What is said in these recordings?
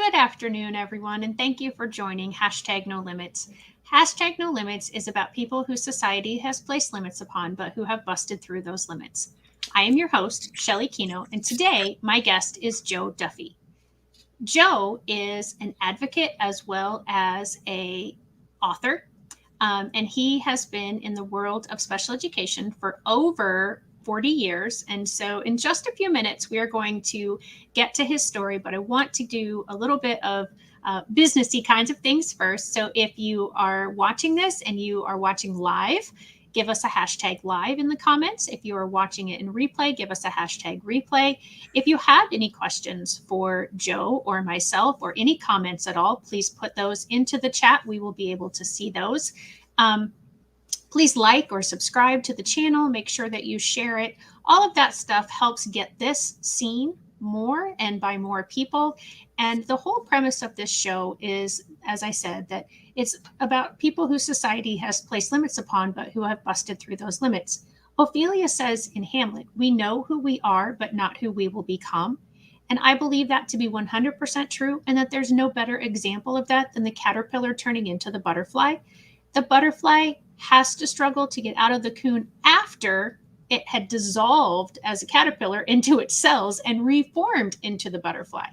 Good afternoon, everyone, and thank you for joining Hashtag No Limits. Hashtag No Limits is about people whose society has placed limits upon, but who have busted through those limits. I am your host, Shelley Kino, and today my guest is Joe Duffy. Joe is an advocate as well as a author, and he has been in the world of special education for over 40 years. And so, in just a few minutes, we are going to get to his story, but I want to do a little bit of businessy kinds of things first. So, if you are watching this and you are watching live, give us a hashtag live in the comments. If you are watching it in replay, give us a hashtag replay. If you have any questions for Joe or myself or any comments at all, please put those into the chat. We will be able to see those. Um, Please like or subscribe to the channel. Make sure that you share it. All of that stuff helps get this seen more and by more people. And the whole premise of this show is, as I said, that it's about people whose society has placed limits upon, but who have busted through those limits. Ophelia says in Hamlet, "We know who we are, but not who we will become." And I believe that to be 100% true, and that there's no better example of that than the caterpillar turning into the butterfly. The butterfly has to struggle to get out of the cocoon after it had dissolved as a caterpillar into its cells and reformed into the butterfly.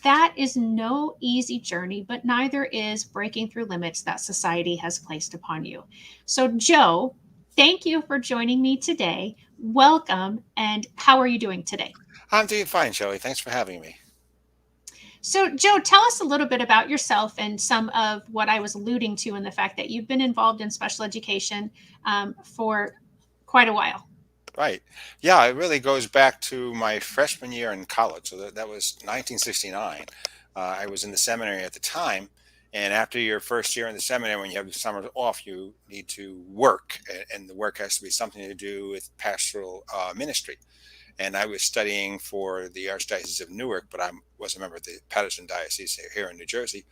That is no easy journey, but neither is breaking through limits that society has placed upon you. So, Joe, thank you for joining me today. Welcome. And how are you doing today? I'm doing fine, Shelley. Thanks for having me. So, Joe, tell us a little bit about yourself and some of what I was alluding to in the fact that you've been involved in special education for quite a while. Right. Yeah, it really goes back to my freshman year in college. So that was 1969. I was in the seminary at the time. And after your first year in the seminary, when you have the summer off, you need to work. And the work has to be something to do with pastoral ministry. And I was studying for the Archdiocese of Newark, but I was a member of the Paterson Diocese here in New Jersey.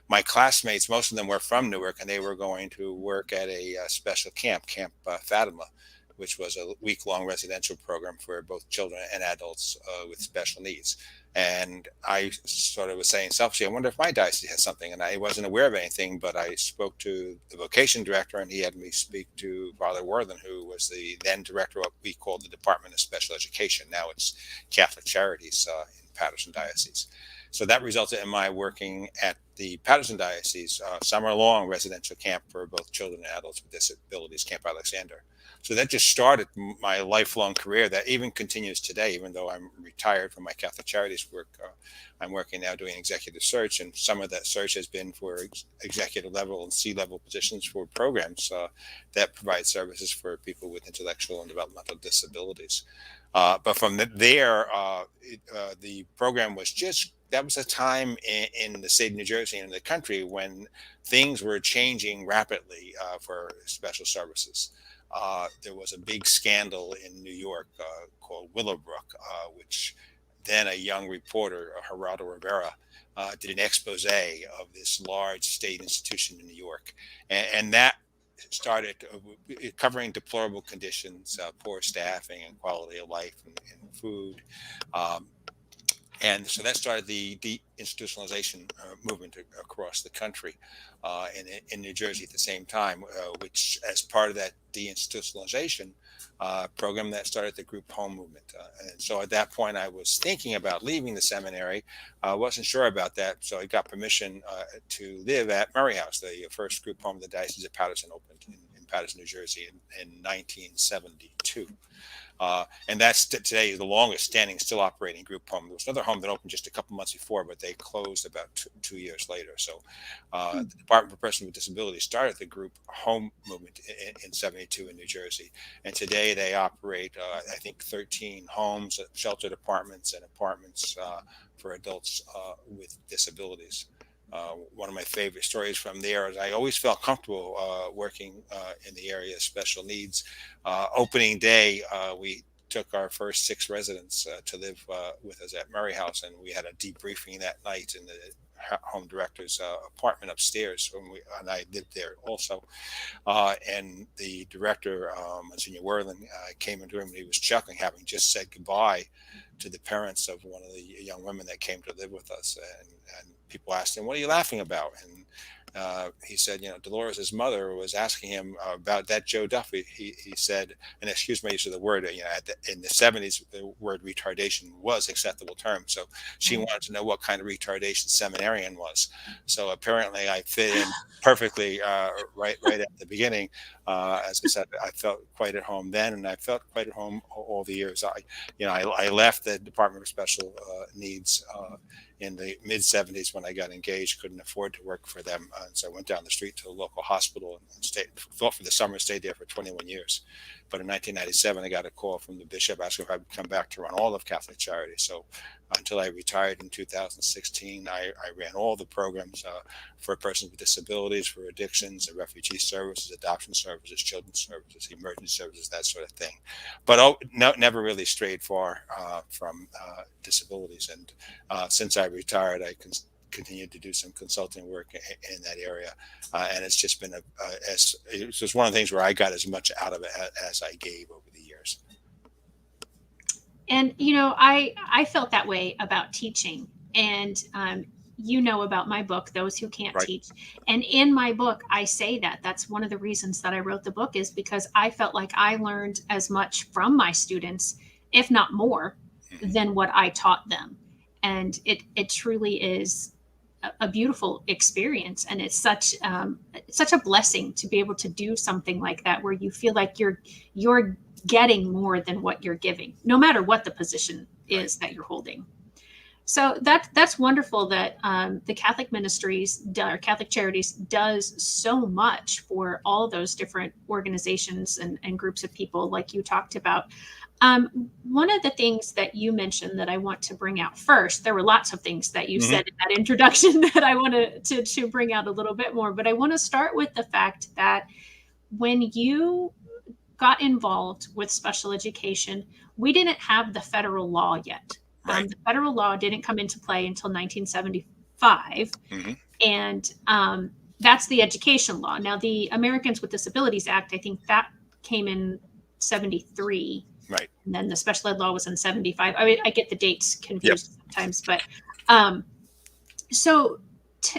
My classmates, most of them were from Newark, and they were going to work at a special camp, Camp Fatima, which was a week-long residential program for both children and adults with special needs. And I sort of was saying selfishly, I wonder if my diocese has something. And I wasn't aware of anything, but I spoke to the vocation director, and he had me speak to Father Worthen, who was the then director of what we called the Department of Special Education. Now it's Catholic Charities in Paterson Diocese. So that resulted in my working at the Paterson Diocese summer-long residential camp for both children and adults with disabilities, Camp Alexander. So that just started my lifelong career that even continues today, even though I'm retired from my Catholic Charities work. I'm working now doing executive search, and some of that search has been for executive level and C-level positions for programs that provide services for people with intellectual and developmental disabilities. But from there, the program was just, that was a time in the state of New Jersey and in the country when things were changing rapidly for special services. There was a big scandal in New York called Willowbrook, which then a young reporter, Geraldo Rivera, did an expose of this large state institution in New York. And that started covering deplorable conditions, poor staffing and quality of life and food. Um, and so that started the deinstitutionalization movement across the country, in New Jersey at the same time, which, as part of that deinstitutionalization program, that started the group home movement. And so at that point, I was thinking about leaving the seminary. I wasn't sure about that, so I got permission to live at Murray House, the first group home the Diocese of Paterson opened in Paterson, New Jersey in 1972. And that's today the longest standing, still operating group home. There was another home that opened just a couple months before, but they closed about 2 years later. So the Department for Persons with Disabilities started the group home movement in 72 in New Jersey. And today they operate, I think, 13 homes, sheltered apartments, and apartments for adults with disabilities. One of my favorite stories from there is I always felt comfortable working in the area of special needs. Opening day, we took our first 6 residents to live with us at Murray House, and we had a debriefing that night. And home director's apartment upstairs, and I lived there also. And the director, Monsignor Worland, came into the room and he was chuckling, having just said goodbye to the parents of one of the young women that came to live with us. And people asked him, "What are you laughing about?" And he said, Dolores' mother was asking him about that Joe Duffy. He said, and excuse my use of the word, in the 70s, the word retardation was acceptable term. So she wanted to know what kind of retardation seminarian was. So apparently I fit in perfectly right at the beginning. As I said, I felt quite at home then, and I felt quite at home all the years. I left the Department of Special Needs in the mid 70s when I got engaged, couldn't afford to work for them. And so I went down the street to the local hospital and fought for the summer, stayed there for 21 years. But in 1997, I got a call from the bishop asking if I would come back to run all of Catholic Charities. So until I retired in 2016, I ran all the programs for persons with disabilities, for addictions, refugee services, adoption services, children's services, emergency services, that sort of thing. But never really strayed far from disabilities. And since I retired, I continued to do some consulting work in that area, and it's just been it's just one of the things where I got as much out of it as I gave over the years. And I felt that way about teaching, and about my book, Those Who Can't Right. Teach. And in my book, I say that's one of the reasons that I wrote the book, is because I felt like I learned as much from my students, if not more, than what I taught them. And it truly is a beautiful experience, and it's such a blessing to be able to do something like that, where you feel like you're getting more than what you're giving, no matter what the position is that you're holding. So that's wonderful that the Catholic Ministries or Catholic Charities does so much for all those different organizations and groups of people, like you talked about. One of the things that you mentioned that I want to bring out first, there were lots of things that you said in that introduction that I wanted to bring out a little bit more, but I want to start with the fact that when you got involved with special education, we didn't have the federal law yet. Right. The federal law didn't come into play until 1975. And that's the education law. Now, the Americans with Disabilities Act, I think that came in 73. Right. And then the special ed law was in 75. I mean, I get the dates confused sometimes, but so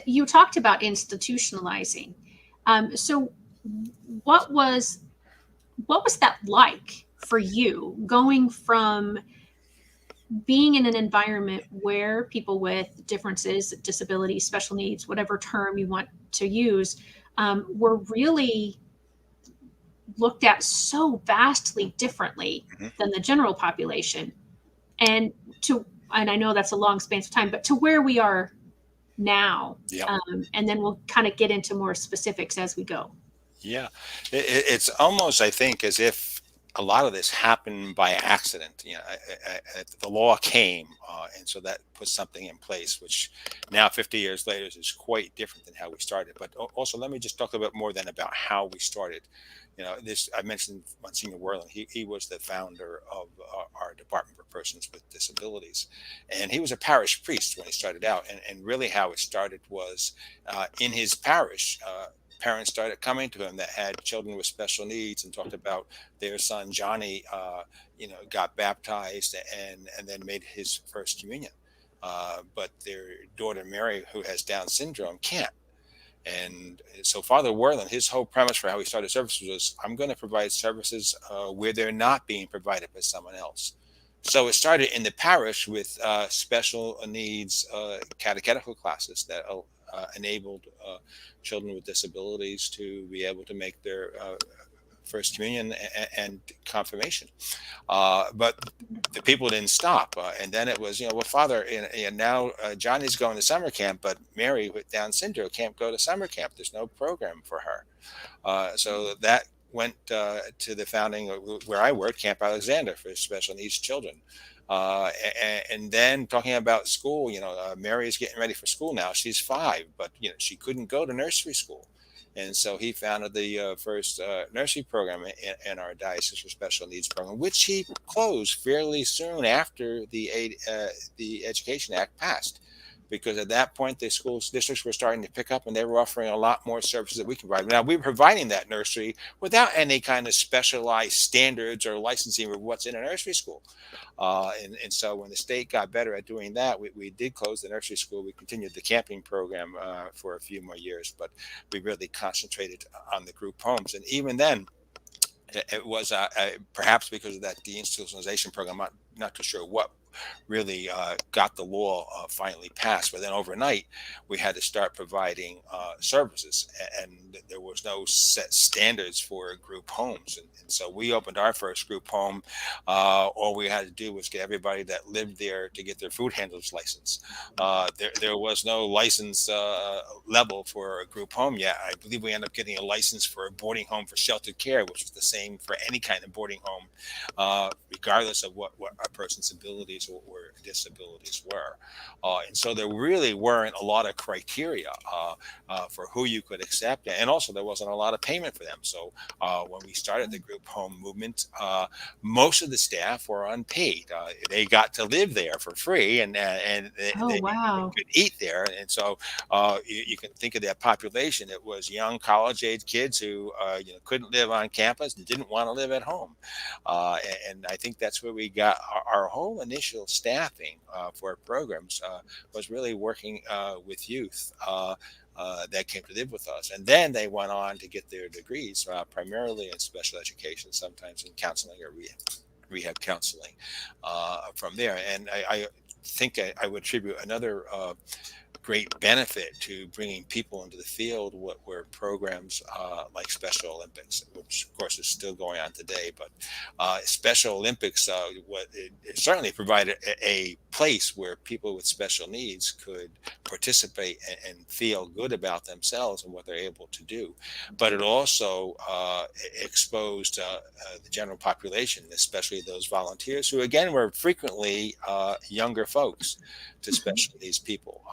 you talked about institutionalizing. So what was that like for you, going from being in an environment where people with differences, disabilities, special needs, whatever term you want to use, were really looked at so vastly differently than the general population, and I know that's a long span of time, but to where we are now. And then we'll kind of get into more specifics as we go. Yeah, it's almost, I think, as if a lot of this happened by accident. The law came, and so that put something in place, which now, 50 years later, is quite different than how we started. But also, let me just talk a bit more then about how we started. I mentioned Monsignor Worland. He was the founder of our Department for Persons with Disabilities, and he was a parish priest when he started out. And really, how it started was in his parish. Parents started coming to him that had children with special needs and talked about their son Johnny, got baptized and then made his first communion, but their daughter Mary, who has Down syndrome, can't. And so Father Worland, his whole premise for how he started services was, I'm going to provide services where they're not being provided by someone else. So it started in the parish with special needs catechetical classes that enabled children with disabilities to be able to make their first communion and confirmation. But the people didn't stop. And then it was, Father, and now Johnny's going to summer camp, but Mary with Down syndrome can't go to summer camp. There's no program for her. So that went to the founding where I worked, Camp Alexander for special needs children. And then talking about school, Mary's getting ready for school now. She's 5, but she couldn't go to nursery school, and so he founded the first nursery program in our Diocese for Special Needs program, which he closed fairly soon after the Education Act passed. because at that point the school districts were starting to pick up and they were offering a lot more services that we can provide. Now we were providing that nursery without any kind of specialized standards or licensing of what's in a nursery school. And so when the state got better at doing that, we did close the nursery school. We continued the camping program for a few more years, but we really concentrated on the group homes. And even then, it was perhaps because of that deinstitutionalization program. I'm not too sure what really got the law finally passed, but then overnight we had to start providing services, and there was no set standards for group homes, and so we opened our first group home. All we had to do was get everybody that lived there to get their food handlers license. There was no license level for a group home yet. I believe we ended up getting a license for a boarding home for sheltered care, which was the same for any kind of boarding home, regardless of what a person's abilities or disabilities were. And so there really weren't a lot of criteria for who you could accept. And also there wasn't a lot of payment for them. So when we started the group home movement, most of the staff were unpaid. They got to live there for free, and Oh, they wow. could eat there. And so you can think of that population. It was young college-age kids who couldn't live on campus and didn't want to live at home. And I think that's where we got our whole initial staffing for our programs was really working with youth that came to live with us. And then they went on to get their degrees, primarily in special education, sometimes in counseling or rehab counseling from there. And I think I would attribute another great benefit to bringing people into the field were programs like Special Olympics, which of course is still going on today. But Special Olympics, it certainly provided a place where people with special needs could participate and feel good about themselves and what they're able to do. But it also exposed the general population, especially those volunteers who, again, were frequently younger folks, to Mhm. special needs people.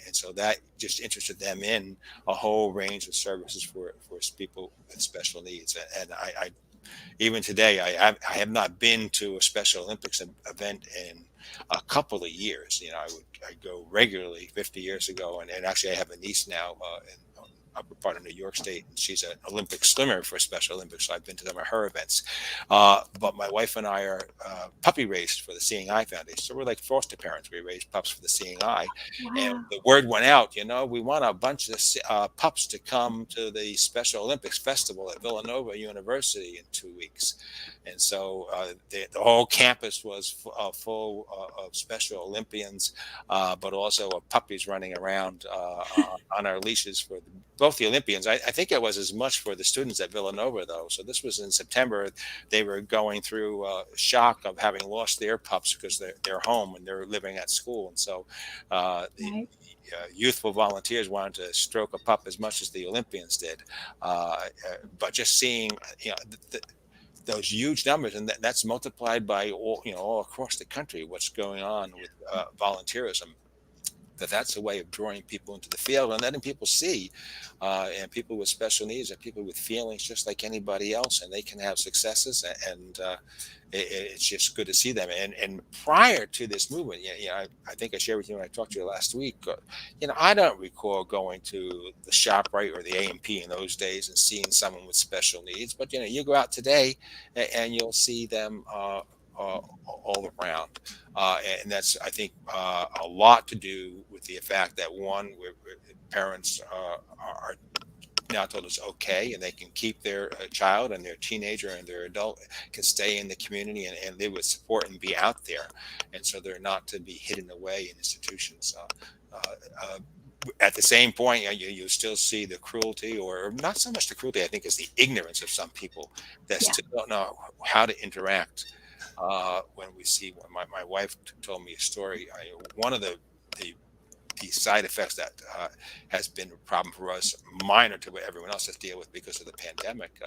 And so that just interested them in a whole range of services for people with special needs. And even today, I have not been to a Special Olympics event in a couple of years. I go regularly 50 years ago, and actually I have a niece now in upper part of New York State, and she's an Olympic swimmer for Special Olympics. So I've been to some of her events. But my wife and I are puppy raised for the Seeing Eye Foundation. So we're like foster parents. We raise pups for the Seeing Eye. And Wow. the word went out, we want a bunch of pups to come to the Special Olympics Festival at Villanova University in 2 weeks. And so the whole campus was full of Special Olympians, but also of puppies running around on our leashes for both the Olympians. I think it was as much for the students at Villanova, though. So this was in September. They were going through shock of having lost their pups because they're home and they're living at school. And so the Right. youthful volunteers wanted to stroke a pup as much as the Olympians did. But just seeing, those huge numbers, and that's multiplied by all across the country, what's going on with volunteerism, that's a way of drawing people into the field and letting people see, and people with special needs are people with feelings just like anybody else, and they can have successes, and it's just good to see them. And prior to this movement, I think I shared with you when I talked to you last week. I don't recall going to the ShopRite or the A&P in those days and seeing someone with special needs. But you go out today and you'll see them all around. And that's, I think, a lot to do with the fact that one, parents are now told it's okay, and they can keep their child and their teenager and their adult can stay in the community and live with support and be out there. And so they're not to be hidden away in institutions. At the same point, you still see the cruelty, or not so much the cruelty, I think, is the ignorance of some people that Yeah. still don't know how to interact. When my wife told me a story, one of the side effects that has been a problem for us, minor to what everyone else has to deal with because of the pandemic,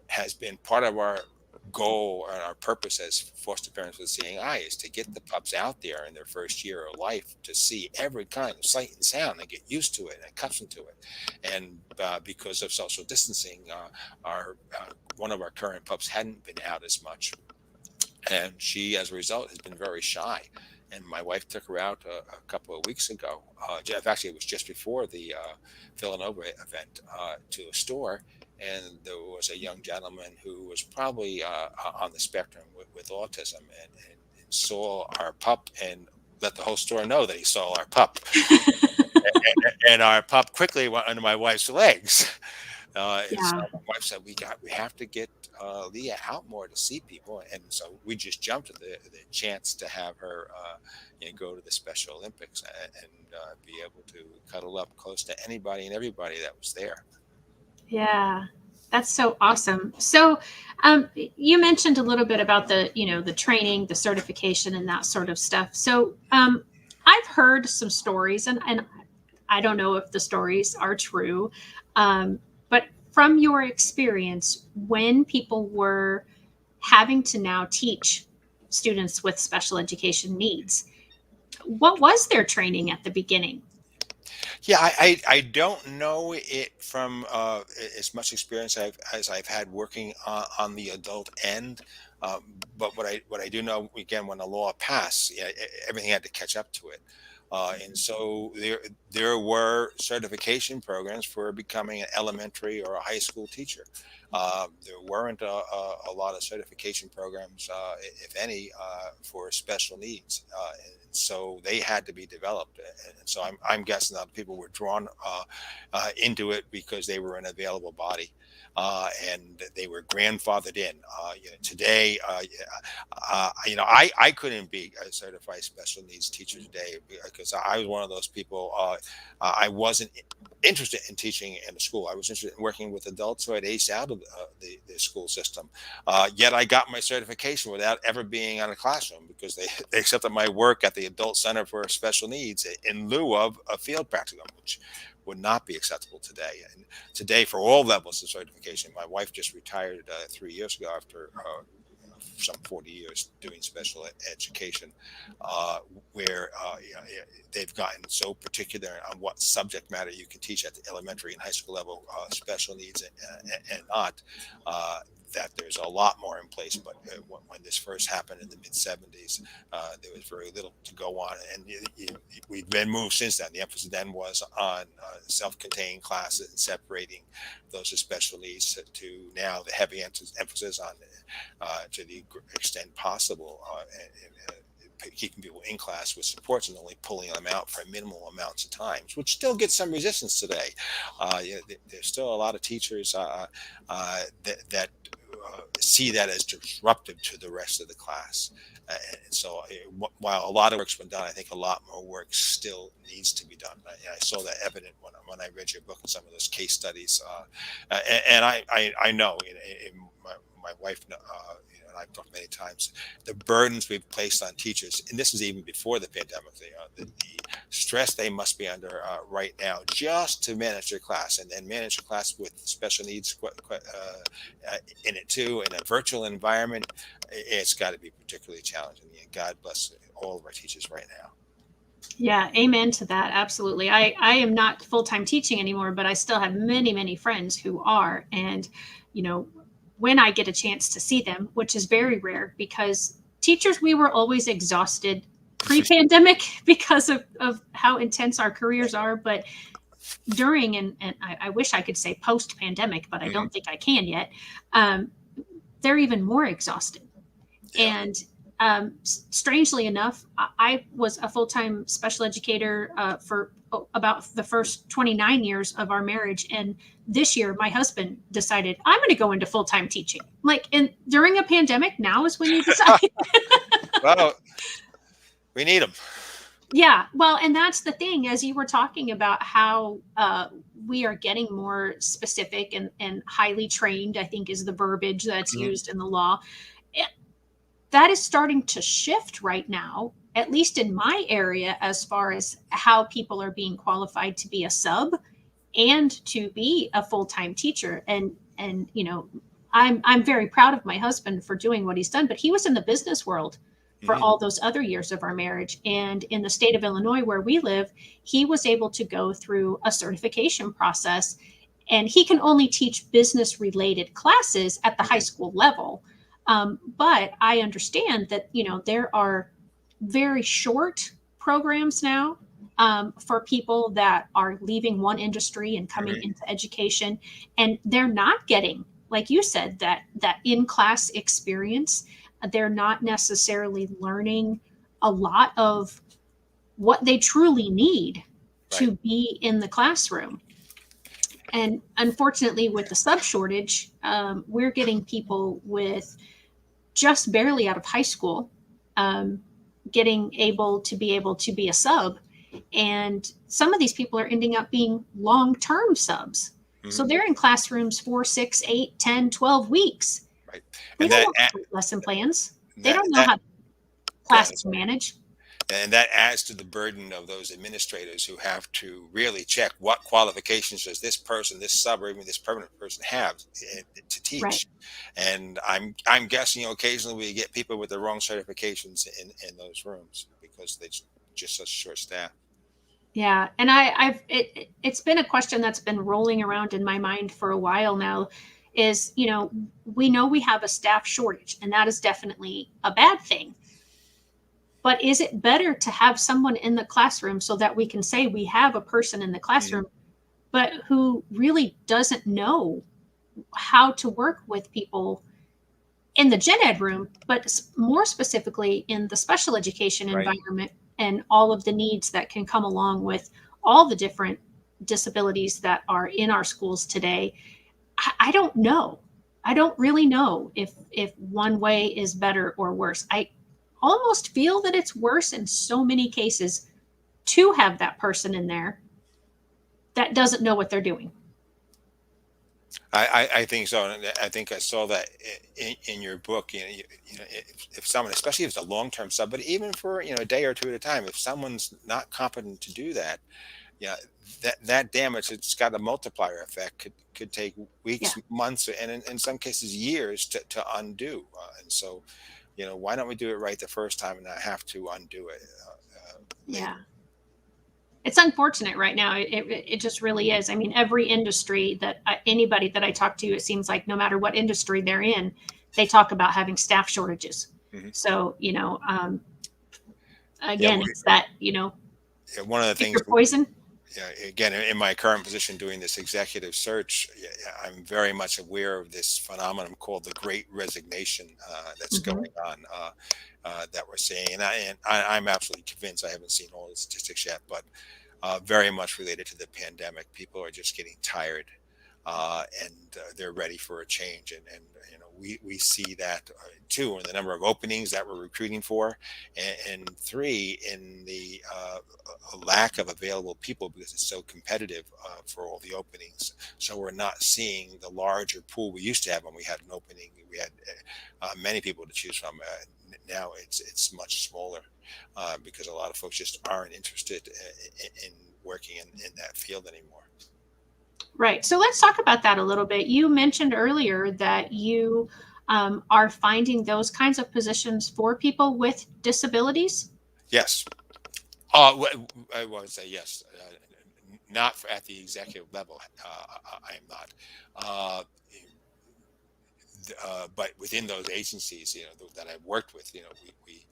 has been part of our goal and our purpose as foster parents with Seeing Eye is to get the pups out there in their first year of life to see every kind of sight and sound and get used to it and accustomed to it. And because of social distancing, our one of our current pups hadn't been out as much, and she, as a result, has been very shy. and my wife took her out a couple of weeks ago. Actually, it was just before the Villanova event, to a store, and there was a young gentleman who was probably on the spectrum with autism, and saw our pup and let the whole store know that he saw our pup, and our pup quickly went under my wife's legs. And so Yeah. my wife said, we have to get Leah out more to see people, and so we just jumped at the chance to have her go to the Special Olympics and be able to cuddle up close to anybody and everybody that was there. Yeah, that's so awesome. So, you mentioned a little bit about the training, the certification, and that sort of stuff. So, I've heard some stories, and I don't know if the stories are true, but from your experience, when people were having to now teach students with special education needs, what was their training at the beginning? Yeah, I don't know it from as much experience as I've had working on the adult end. But what I do know, again, when the law passed, yeah, everything had to catch up to it. And so there were certification programs for becoming an elementary or a high school teacher. There weren't a lot of certification programs, if any, for special needs. And so they had to be developed. And so I'm guessing that people were drawn into it because they were an available body. And they were grandfathered in. Today, I couldn't be a certified special needs teacher today because I was one of those people. I wasn't interested in teaching in a school. I was interested in working with adults who had aged out of the school system. Yet I got my certification without ever being on a classroom because they accepted my work at the Adult Center for Special Needs in lieu of a field practicum, which would not be acceptable today. And today, for all levels of certification, my wife just retired 3 years ago after some 40 years doing special education, where they've gotten so particular on what subject matter you can teach at the elementary and high school level, special needs and not. That there's a lot more in place, but when this first happened in the mid 70s, there was very little to go on, and we've been moved since then. The emphasis then was on self-contained classes and separating those with special needs to now the heavy emphasis on to the extent possible, keeping people in class with supports and only pulling them out for minimal amounts of times, which still gets some resistance today. There's still a lot of teachers that see that as disruptive to the rest of the class. And so while a lot of work's been done, I think a lot more work still needs to be done. I saw that evident when I read your book and some of those case studies. And I know my wife and I've talked many times, the burdens we've placed on teachers, and this is even before the pandemic, the stress they must be under right now just to manage their class and then manage a class with special needs in it too, in a virtual environment. It's got to be particularly challenging. And God bless all of our teachers right now. Yeah, amen to that. Absolutely. I am not full-time teaching anymore, but I still have many, many friends who are. And, when I get a chance to see them, which is very rare because teachers, we were always exhausted pre-pandemic because of how intense our careers are. But during and I wish I could say post-pandemic, but I don't think I can yet. They're even more exhausted. Yeah. And strangely enough, I was a full-time special educator for about the first 29 years of our marriage. And this year, my husband decided I'm going to go into full-time teaching. During a pandemic, now is when you decide. Well, we need them. Yeah, well, and that's the thing, as you were talking about how we are getting more specific and highly trained, I think is the verbiage that's used in the law. That is starting to shift right now, at least in my area, as far as how people are being qualified to be a sub and to be a full-time teacher. And I'm very proud of my husband for doing what he's done, but he was in the business world for all those other years of our marriage. And in the state of Illinois, where we live, he was able to go through a certification process, and he can only teach business related classes at the high school level. But I understand that, there are very short programs now for people that are leaving one industry and coming Right. into education, and they're not getting, like you said, that in-class experience. They're not necessarily learning a lot of what they truly need Right. to be in the classroom. And unfortunately, with the sub shortage, we're getting people with just barely out of high school getting able to be a sub. And some of these people are ending up being long-term subs. So Hmm. they're in classrooms 4, 6, 8, 10, 12 weeks. Right. They And don't that know how to lesson plans. They that don't know that how go ahead. classes manage. And that adds to the burden of those administrators who have to really check what qualifications does this person, this sub, or even this permanent person have to Right. teach. And I'm guessing, occasionally we get people with the wrong certifications in those rooms because they just such short staff. Yeah, and it's been a question that's been rolling around in my mind for a while now. Is, we know we have a staff shortage, and that is definitely a bad thing. But is it better to have someone in the classroom so that we can say we have a person in the Mhm. classroom, but who really doesn't know how to work with people in the gen ed room, but more specifically in the special education Right. environment and all of the needs that can come along with all the different disabilities that are in our schools today? I don't know. I don't really know if one way is better or worse. I almost feel that it's worse in so many cases to have that person in there that doesn't know what they're doing. I think so, and I think I saw that in your book. If someone, especially if it's a long term sub, but even for a day or two at a time, if someone's not competent to do that, yeah, that damage, it's got a multiplier effect. Could take Yeah. weeks, months, and in some cases years to undo. And so, why don't we do it right the first time and not have to undo it Yeah. later? It's unfortunate right now. It just really is. I mean, every industry that anybody that I talk to, it seems like no matter what industry they're in, they talk about having staff shortages. Hmm. So, Yeah, again, it's that, yeah, one of the pick things. your poison. Yeah, again, in my current position doing this executive search, yeah, I'm very much aware of this phenomenon called the Great Resignation that's Hmm. going on, that we're seeing. I'm absolutely convinced. I haven't seen all the statistics yet, but very much related to the pandemic. People are just getting tired, and they're ready for a change. And we see that too in the number of openings that we're recruiting for, and three in the lack of available people because it's so competitive for all the openings. So we're not seeing the larger pool we used to have when we had an opening. We had many people to choose from. Now it's much smaller because a lot of folks just aren't interested in working in that field anymore. Right. So let's talk about that a little bit. You mentioned earlier that you are finding those kinds of positions for people with disabilities. Yes. I would say yes. Not at the executive level. I am not. Uh, but within those agencies, that I've worked with, we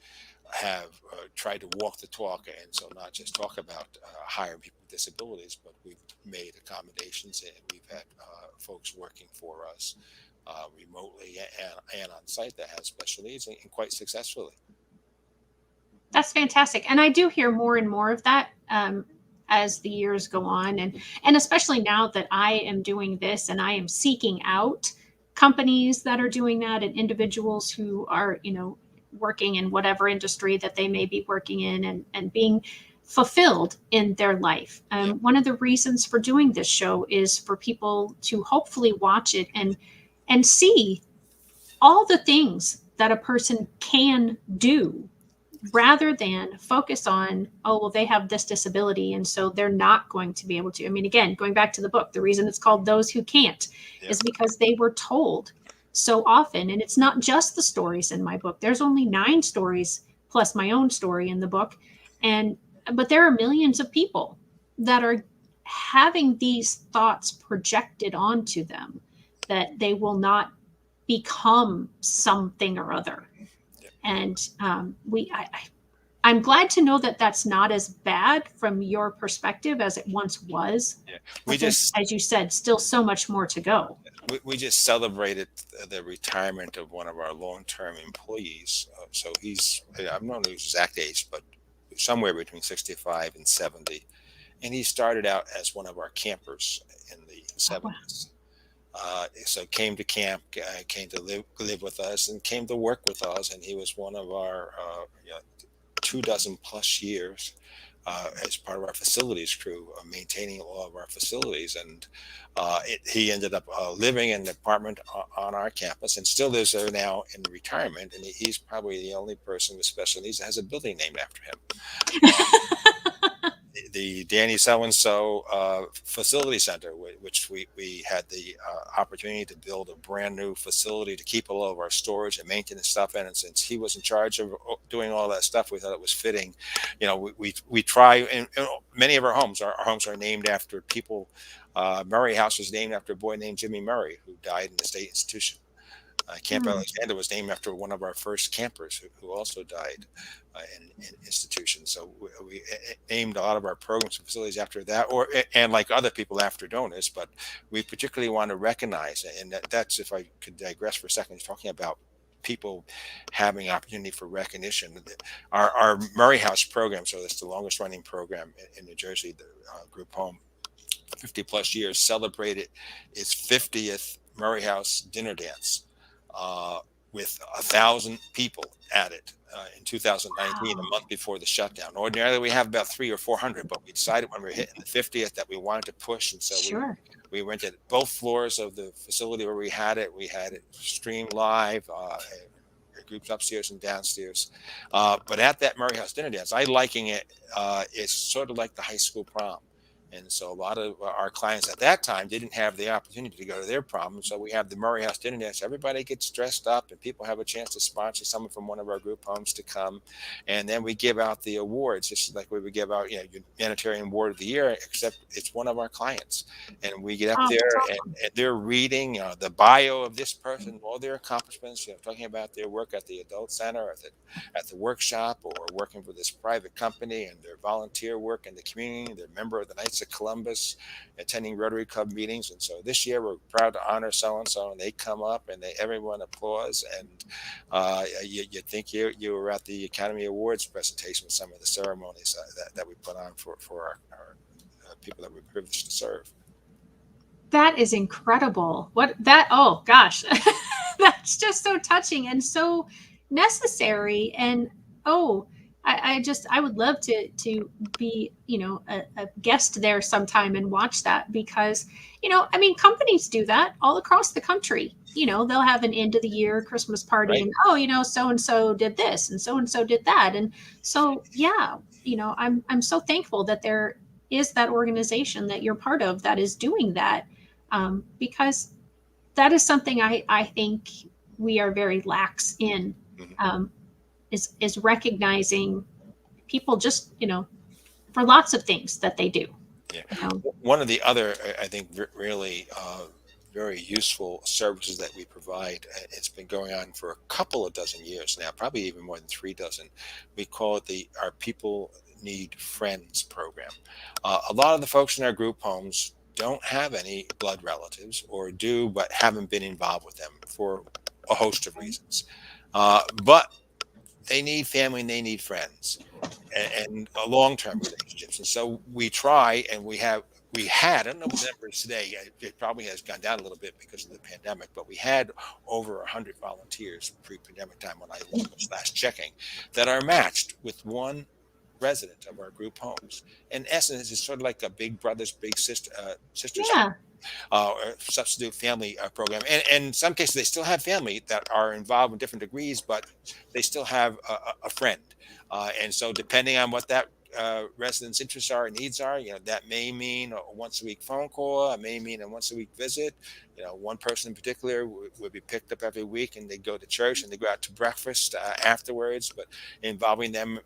have tried to walk the talk, and so not just talk about hiring people with disabilities, but we've made accommodations, and we've had folks working for us remotely and on site that have special needs, and quite successfully. That's fantastic, and I do hear more and more of that as the years go on, and especially now that I am doing this and I am seeking out companies that are doing that and individuals who are, working in whatever industry that they may be working in and being fulfilled in their life. Yeah. One of the reasons for doing this show is for people to hopefully watch it and see all the things that a person can do rather than focus on, oh, well, they have this disability and so they're not going to be able to. I mean, again, going back to the book, the reason it's called Those Who Can't Yeah. is because they were told so often. And it's not just the stories in my book. There's only 9 stories plus my own story in the book. But there are millions of people that are having these thoughts projected onto them that they will not become something or other. Yeah. And I'm glad to know that that's not as bad from your perspective as it once was. Yeah, we But there's, just as you said, still so much more to go. we just celebrated the retirement of one of our long-term employees. So he's, I don't know his exact age, but somewhere between 65 and 70. And he started out as one of our campers in the Oh, wow. 70s. So came to camp, came to live with us, and came to work with us. And he was one of our 2 dozen plus years as part of our facilities crew, maintaining all of our facilities. And he ended up living in an apartment on our campus and still lives there now in retirement. And he's probably the only person with special needs that has a building named after him. The Danny So and So Facility Center, which we had the opportunity to build a brand new facility to keep all of our storage and maintenance stuff in. And since he was in charge of doing all that stuff, we thought it was fitting. We try, and many of our homes are named after people. Murray House was named after a boy named Jimmy Murray, who died in the state institution. Camp Hmm. Alexander was named after one of our first campers who also died in institutions. So we named a lot of our programs and facilities after that, and like other people after donors. But we particularly want to recognize, and that's, if I could digress for a second, talking about people having opportunity for recognition. Our Murray House program, so that's the longest running program in New Jersey, the group home, 50 plus years, celebrated its 50th Murray House dinner dance uh, with 1,000 people at it in 2019, a Wow. month before the shutdown. Ordinarily, we have about 300 or 400, but we decided when we were hitting the 50th that we wanted to push, and so Sure. we rented both floors of the facility where we had it. We had it streamed live. Groups upstairs and downstairs, but at that Murray House dinner dance, I liking it. It's sort of like the high school prom. And so a lot of our clients at that time didn't have the opportunity to go to their prom. So we have the Murray House dinner dance. Everybody gets dressed up and people have a chance to sponsor someone from one of our group homes to come. And then we give out the awards, just like we would give out, humanitarian award of the year, except it's one of our clients. And we get up Oh, that's there awesome. and they're reading the bio of this person, all their accomplishments, talking about their work at the adult center, at the workshop, or working for this private company, and their volunteer work in the community. They're a member of the Knights of Columbus, attending Rotary Club meetings. And so this year we're proud to honor so and so, and they come up and everyone applauds. And you think you were at the Academy Awards presentation with some of the ceremonies that we put on for our people that we're privileged to serve. That is incredible. What that, oh gosh. That's just so touching and so necessary. And oh, I would love to be, a guest there sometime and watch that because, I mean, companies do that all across the country. They'll have an end of the year Christmas party Right. and oh, so and so did this and so did that. And so yeah, I'm so thankful that there is that organization that you're part of that is doing that, because that is something I think we are very lax in, Mhm. um, is recognizing people just for lots of things that they do. Yeah. You know? One of the other, I think, really very useful services that we provide, it's been going on for a couple of dozen years now, probably even more than 3 dozen. We call it our People Need Friends program. A lot of the folks in our group homes don't have any blood relatives, or do, but haven't been involved with them for a host of reasons. But they need family and they need friends, and long-term relationships. And so we try, and we had, I don't know what the numbers today, it probably has gone down a little bit because of the pandemic, but we had over 100 volunteers pre-pandemic time when I was last checking, that are matched with one resident of our group homes. In essence, it's sort of like a big brothers, big sisters Yeah. substitute family program. And in some cases, they still have family that are involved in different degrees, but they still have a friend. And so, depending on what that residents' interests are and needs are. That may mean a once a week phone call. It may mean a once a week visit. One person in particular would be picked up every week, and they go to church and they go out to breakfast afterwards, but involving them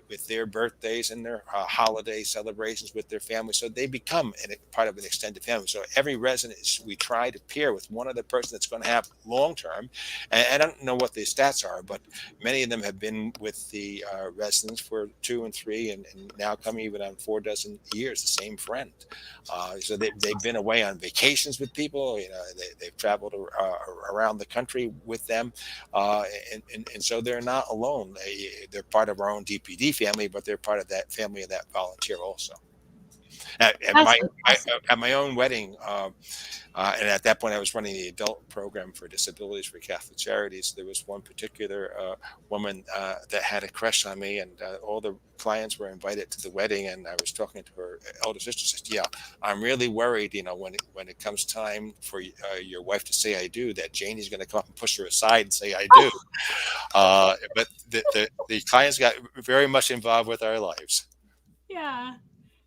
with their birthdays and their holiday celebrations with their family, so they become part of an extended family. So every resident we try to pair with one other person that's going to have long term. And I don't know what the stats are, but many of them have been with the residents for 2 and 3, and now coming even on 4 dozen years, the same friend. So they've been away on vacations with people. They've traveled around the country with them, and so they're not alone. They're part of our own DPD family, but they're part of that family of that volunteer also. At That's my fantastic. at my own wedding, and at that point, I was running the adult program for Disabilities for Catholic Charities. There was one particular woman that had a crush on me, and all the clients were invited to the wedding. And I was talking to her elder sister. Said, "Yeah, I'm really worried. When it comes time for your wife to say I do, that Janie's going to come up and push her aside and say I do." Oh, But the clients got very much involved with our lives. yeah.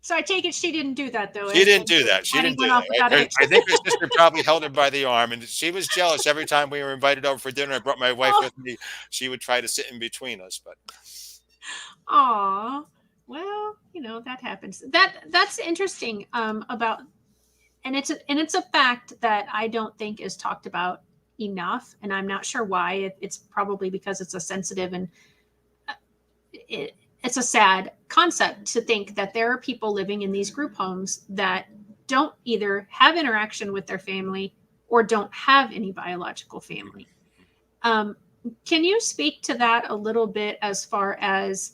So I take it she didn't do that though. She As didn't do that. She Annie didn't do went off without a that. hitch. I think her sister probably held her by the arm, and she was jealous every time we were invited over for dinner. I brought my wife Oh, with me. She would try to sit in between us, but aw. Well, that happens. That's interesting. About and it's a fact that I don't think is talked about enough, and I'm not sure why. It's probably because it's a sensitive and it's a sad concept to think that there are people living in these group homes that don't either have interaction with their family or don't have any biological family. Um, can you speak to that a little bit as far as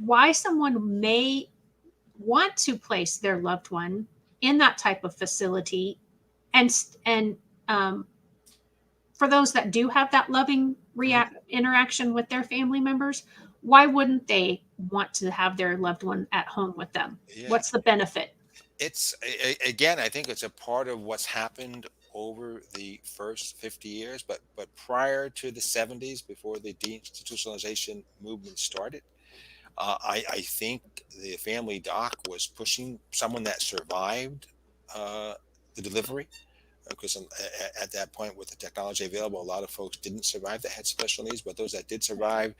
why someone may want to place their loved one in that type of facility, and for those that do have that loving interaction with their family members, why wouldn't they want to have their loved one at home with them? yeah, What's the benefit? it's again. I think it's a part of what's happened over the first 50 years, but prior to the 70s, before the deinstitutionalization movement started, I think the family doc was pushing someone that survived the delivery, because at that point, with the technology available, a lot of folks didn't survive that had special needs, but those that did survive,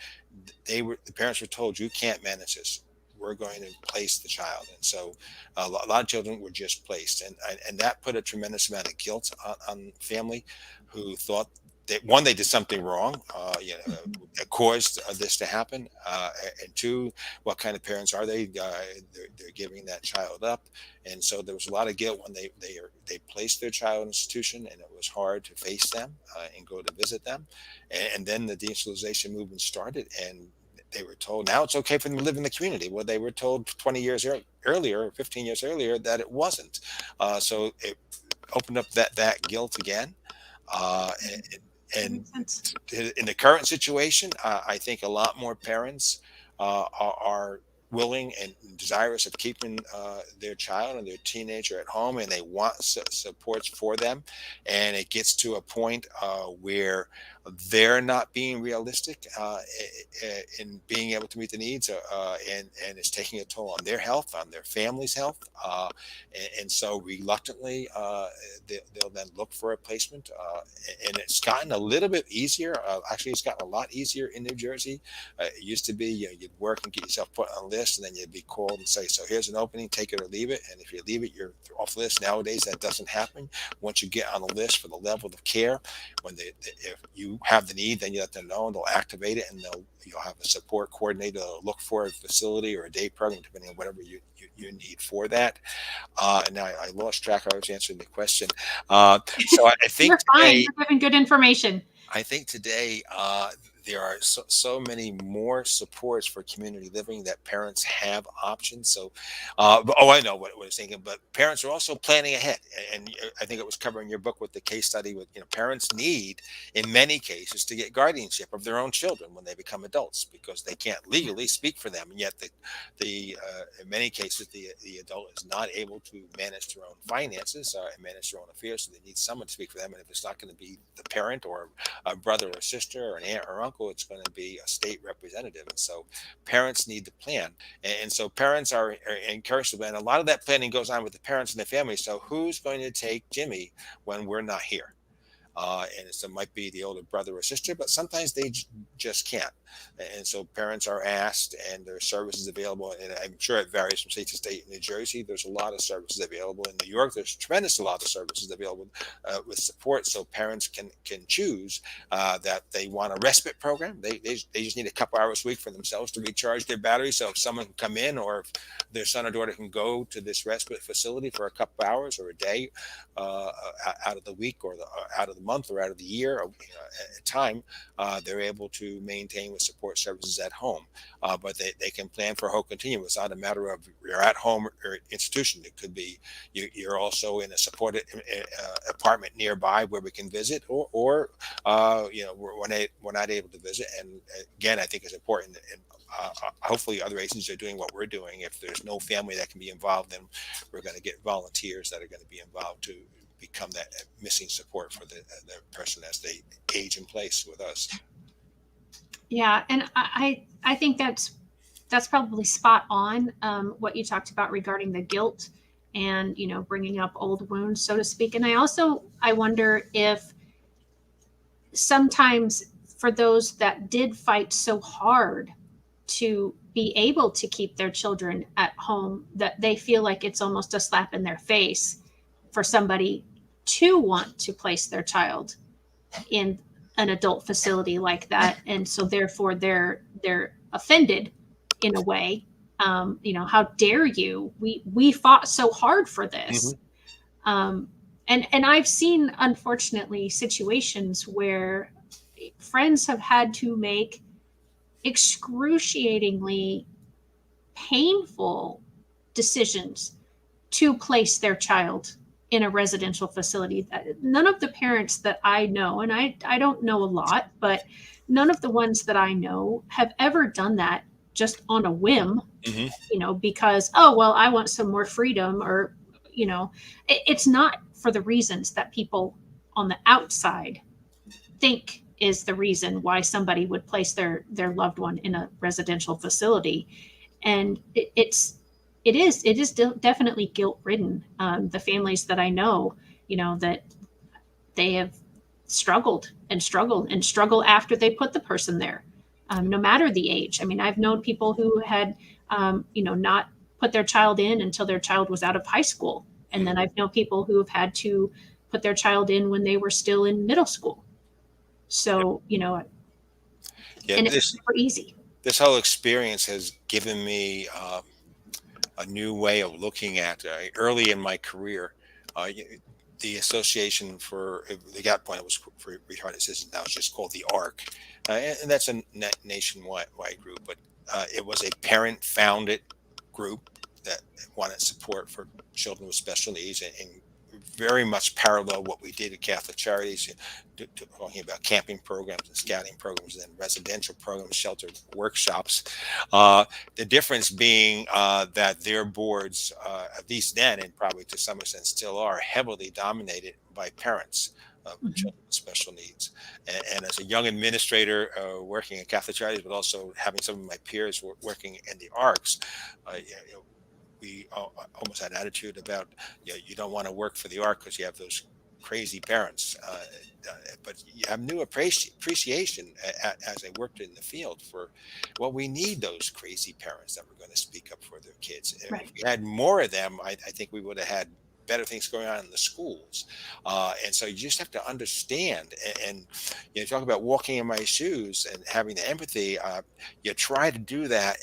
the parents were told, you can't manage this, we're going to place the child. And so a lot of children were just placed, and that put a tremendous amount of guilt on family who thought that, one, they did something wrong, that caused this to happen, and two, what kind of parents are they? They're giving that child up. And so there was a lot of guilt when they placed their child in an institution, and it was hard to face them and go to visit them. And then the deinstitutionalization movement started, and they were told now it's okay for them to live in the community. Well, they were told 20 years earlier, 15 years earlier, that it wasn't. So it opened up that guilt again. And, That and makes sense. in the current situation, I think a lot more parents are willing and desirous of keeping their child and their teenager at home, and they want supports for them. And it gets to a point where they're not being realistic in being able to meet the needs, and it's taking a toll on their health, on their family's health. And so reluctantly, they'll then look for a placement. And it's gotten a little bit easier. Actually, it's gotten a lot easier in New Jersey. It used to be, you'd work and get yourself put on a list, and then you'd be called and say, so here's an opening, take it or leave it. And if you leave it, you're off the list. Nowadays, that doesn't happen. Once you get on the list for the level of care, if you have the need, then you let them know, and they'll activate it, and you'll have a support coordinator to look for a facility or a day program, depending on whatever you need for that. And now I lost track. I was answering the question. So I think You're fine. today, You're giving good information. I think today there are so many more supports for community living that parents have options. So, I know what I was thinking, but parents are also planning ahead. And I think it was covering your book with the case study with, parents need, in many cases, to get guardianship of their own children when they become adults, because they can't legally speak for them. And yet in many cases, the adult is not able to manage their own finances and manage their own affairs. So they need someone to speak for them. And if it's not going to be the parent or a brother or sister or an aunt or uncle, uncle, it's going to be a state representative. And so parents need to plan. And so parents are encouraged to plan. A lot of that planning goes on with the parents and the family. So who's going to take Jimmy when we're not here? And so it might be the older brother or sister, but sometimes they just can't. And so parents are asked, and there are services available. And I'm sure it varies from state to state. In New Jersey, there's a lot of services available. In New York, there's tremendous a lot of services available with support. So parents can choose that they want a respite program. They just need a couple hours a week for themselves to recharge their batteries. So if someone can come in, or if their son or daughter can go to this respite facility for a couple hours or a day out of the week, or out of the month, or out of the year, or, at a time, they're able to maintain with support services at home. But they can plan for a whole continuum. It's not a matter of you're at home or institution. It could be you're also in a supported apartment nearby where we can visit, or we're not able to visit. And again, I think it's important, and hopefully other agencies are doing what we're doing. If there's no family that can be involved, then we're going to get volunteers that are going to be involved to become that missing support for the person as they age in place with us. Yeah, and I think that's probably spot on, what you talked about regarding the guilt and bringing up old wounds, so to speak. And I wonder if sometimes for those that did fight so hard to be able to keep their children at home, that they feel like it's almost a slap in their face for somebody to want to place their child in an adult facility like that. And so therefore they're offended in a way. How dare you? We fought so hard for this. And I've seen, unfortunately, situations where friends have had to make excruciatingly painful decisions to place their child in a residential facility. None of the parents that I know, and I don't know a lot, but none of the ones that I know have ever done that just on a whim, because, oh, well, I want some more freedom, or, it's not for the reasons that people on the outside think is the reason why somebody would place their loved one in a residential facility. And it is definitely guilt ridden. The families that I know, that they have struggled and struggle after they put the person there, no matter the age. I mean, I've known people who had, not put their child in until their child was out of high school. And then I've known people who have had to put their child in when they were still in middle school. So, and it's never easy. This whole experience has given me a new way of looking at early in my career. The Association for the Gap Point, it was for Retarded Citizens, now it's just called the ARC, and that's a nationwide group. But it was a parent-founded group that wanted support for children with special needs, and very much parallel what we did at Catholic Charities, talking about camping programs and scouting programs, and then residential programs, shelter workshops. The difference being that their boards, at least then, and probably to some extent still are, heavily dominated by parents of children with special needs. And as a young administrator working at Catholic Charities, but also having some of my peers working in the ARCs, we almost had an attitude about, you don't want to work for the ARC because you have those crazy parents, but you have new appreciation as I worked in the field for, well, we need those crazy parents that were going to speak up for their kids. Right. If we had more of them, I think we would have had better things going on in the schools. And so you just have to understand, and talk about walking in my shoes and having the empathy. You try to do that,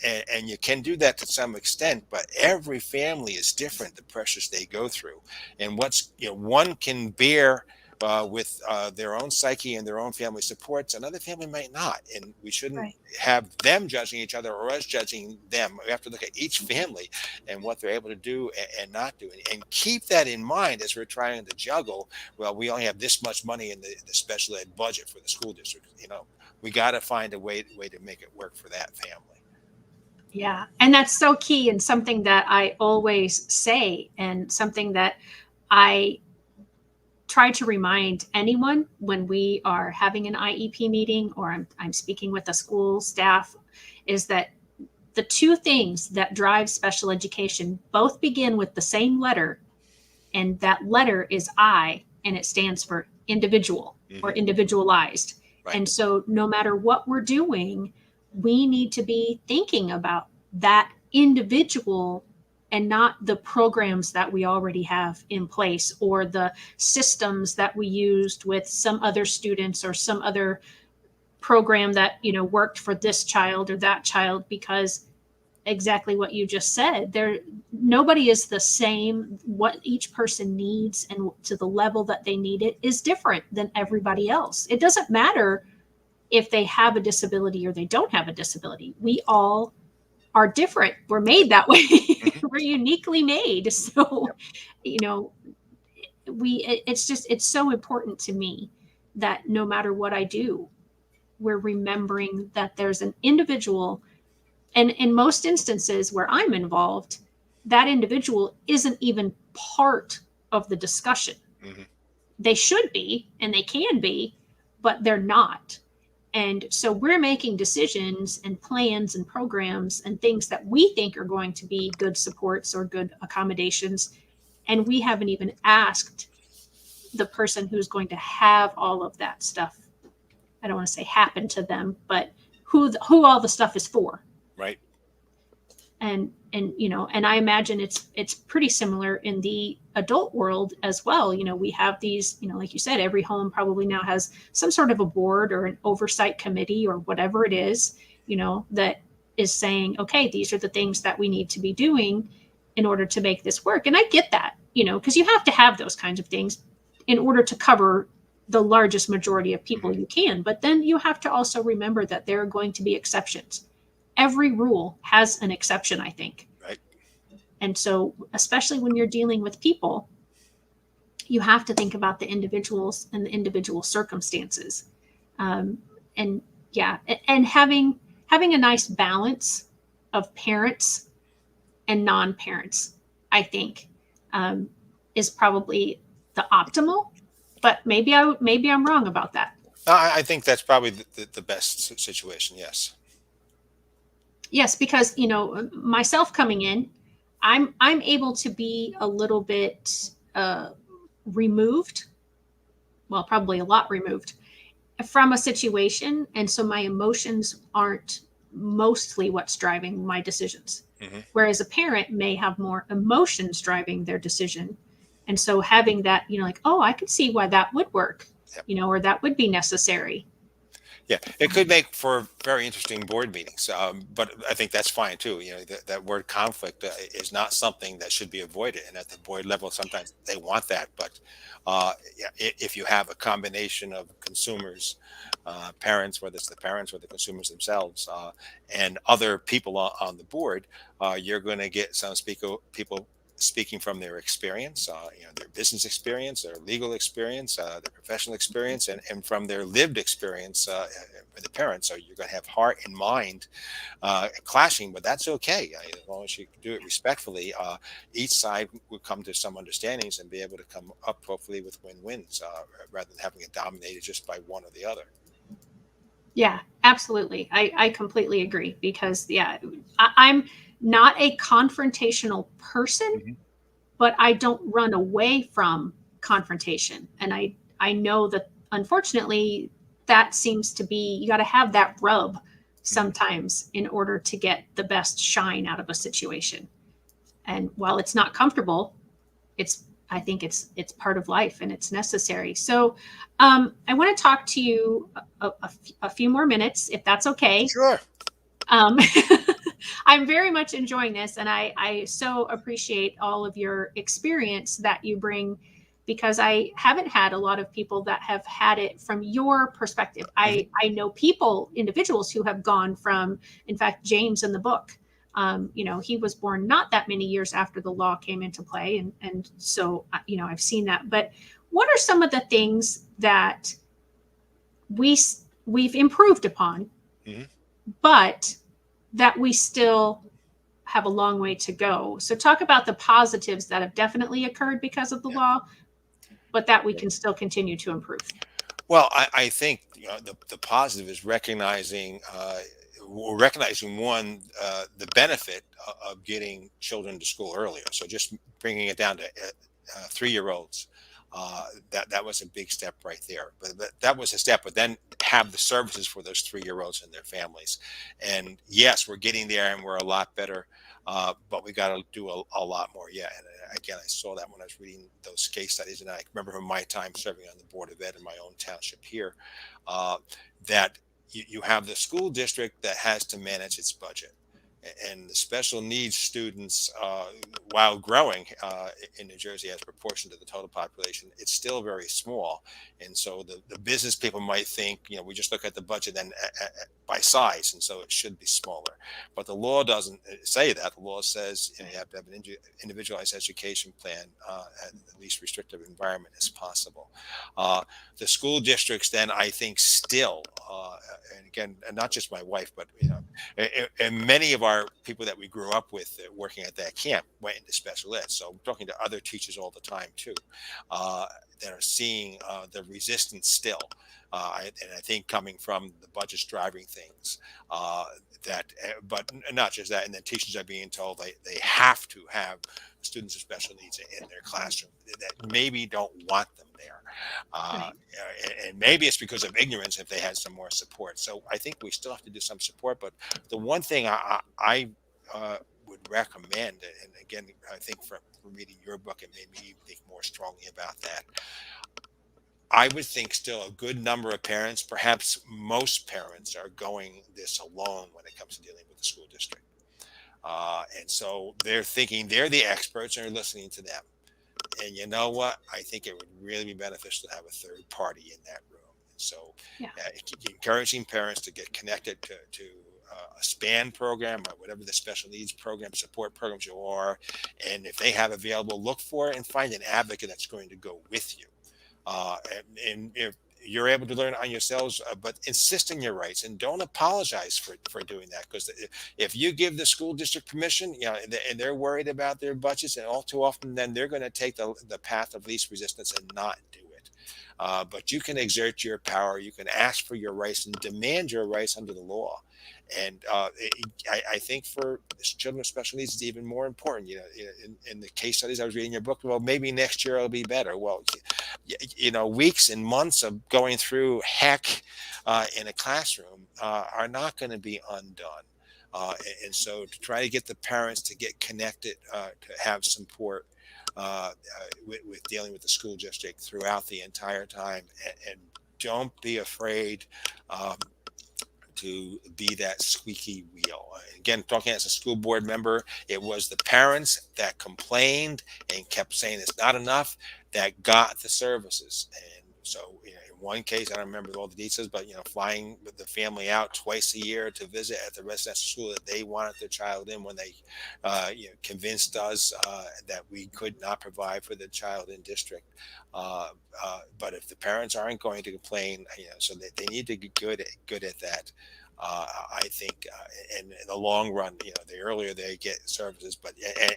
and you can do that to some extent, but every family is different, the pressures they go through, and one can bear with their own psyche and their own family supports, another family might not. And we shouldn't have them judging each other or us judging them. We have to look at each family and what they're able to do and not do. And keep that in mind as we're trying to juggle, well, we only have this much money in the special ed budget for the school district. We got to find a way to make it work for that family. Yeah. And that's so key, and something that I always say, and something that I try to remind anyone when we are having an IEP meeting or I'm speaking with a school staff is that the two things that drive special education both begin with the same letter, and that letter is I, and it stands for individual or individualized. Right. And so no matter what we're doing, we need to be thinking about that individual and not the programs that we already have in place or the systems that we used with some other students or some other program that worked for this child or that child, because exactly what you just said, there nobody is the same. What each person needs and to the level that they need it is different than everybody else. It doesn't matter if they have a disability or they don't have a disability. We all are different. We're made that way. We're uniquely made. So it's so important to me that no matter what I do, we're remembering that there's an individual. And in most instances where I'm involved, that individual isn't even part of the discussion. They should be, and they can be, but they're not. And so we're making decisions and plans and programs and things that we think are going to be good supports or good accommodations. And we haven't even asked the person who's going to have all of that stuff. I don't want to say happen to them, but who all the stuff is for. Right. And I imagine it's pretty similar in the adult world as well. We have these, like you said, every home probably now has some sort of a board or an oversight committee or whatever it is, that is saying, okay, these are the things that we need to be doing in order to make this work. And I get that, because you have to have those kinds of things in order to cover the largest majority of people you can. But then you have to also remember that there are going to be exceptions. Every rule has an exception, I think. Right. And so, especially when you're dealing with people, you have to think about the individuals and the individual circumstances. And having a nice balance of parents and non-parents, I think, is probably the optimal. But maybe I'm wrong about that. I think that's probably the best situation. Yes. Yes, because myself coming in, I'm able to be a little bit removed, well, probably a lot removed from a situation, and so my emotions aren't mostly what's driving my decisions. Whereas a parent may have more emotions driving their decision, and so having that, like, oh, I could see why that would work, or that would be necessary. Yeah, it could make for very interesting board meetings, but I think that's fine too. That word conflict is not something that should be avoided, and at the board level, sometimes they want that. But if you have a combination of consumers, parents, whether it's the parents or the consumers themselves, and other people on the board, you're going to get some people speaking from their experience, their business experience, their legal experience, their professional experience, and from their lived experience with the parents. So you're going to have heart and mind clashing, but that's okay. As long as you do it respectfully, each side will come to some understandings and be able to come up hopefully with win-wins rather than having it dominated just by one or the other. Yeah, absolutely. I completely agree because, I'm not a confrontational person, but I don't run away from confrontation. And I know that unfortunately that seems to be, you got to have that rub sometimes in order to get the best shine out of a situation. And while it's not comfortable, I think it's part of life and it's necessary. So I want to talk to you a few more minutes, if that's okay. Sure. I'm very much enjoying this, and I so appreciate all of your experience that you bring, because I haven't had a lot of people that have had it from your perspective. I know individuals who have gone from, in fact, James in the book, he was born not that many years after the law came into play. And so, I've seen that. But what are some of the things that we've improved upon, but that we still have a long way to go? So talk about the positives that have definitely occurred because of the law. but that we can still continue to improve. Well, I think the positive is recognizing one, the benefit of getting children to school earlier. So just bringing it down to 3-year-olds, that was a big step right there. But that was a step. But then have the services for those 3-year-olds and their families. And yes, we're getting there, and we're a lot better. But we got to do a lot more. Yeah. And again, I saw that when I was reading those case studies, and I remember from my time serving on the Board of Ed in my own township here, uh, that you have the school district that has to manage its budget. And the special needs students, while growing in New Jersey as a proportion to the total population, it's still very small. And so the business people might think, we just look at the budget then by size, and so it should be smaller. But the law doesn't say that. The law says you have to have an individualized education plan at the least restrictive environment as possible. The school districts then, I think, still, and again, and not just my wife, but and many of our people that we grew up with working at that camp went into special ed. So I'm talking to other teachers all the time too, that are seeing the resistance still. And I think coming from the budgets driving things, but not just that, and then teachers are being told they have to have students with special needs in their classroom that maybe don't want them there. Right. And maybe it's because of ignorance if they had some more support. So I think we still have to do some support. But the one thing I would recommend, and again, I think from reading your book, it made me think more strongly about that. I would think still a good number of parents, perhaps most parents, are going this alone when it comes to dealing with the school district. And so they're thinking they're the experts and are listening to them. And you know what? I think it would really be beneficial to have a third party in that room. So Yeah. encouraging parents to get connected to a SPAN program or whatever the special needs program, support programs you are. And if they have available, look for it and find an advocate that's going to go with you. And if you're able to learn on yourselves, but insist on your rights and don't apologize for doing that. Because if you give the school district permission, and they're worried about their budgets, and all too often, then they're going to take the path of least resistance and not do it. But you can exert your power. You can ask for your rights and demand your rights under the law. And I think for children with special needs, it's even more important. In the case studies I was reading in your book, well, maybe next year it'll be better. Well, weeks and months of going through heck in a classroom are not going to be undone. And so to try to get the parents to get connected, to have support with dealing with the school district throughout the entire time, and don't be afraid to be that squeaky wheel. Again, talking as a school board member, it was the parents that complained and kept saying it's not enough that got the services. And so in one case, I don't remember all the details, but flying with the family out twice a year to visit at the residential school that they wanted their child in, when they convinced us that we could not provide for the child in district. But if the parents aren't going to complain, so they need to get good at that. I think, in the long run, the earlier they get services, but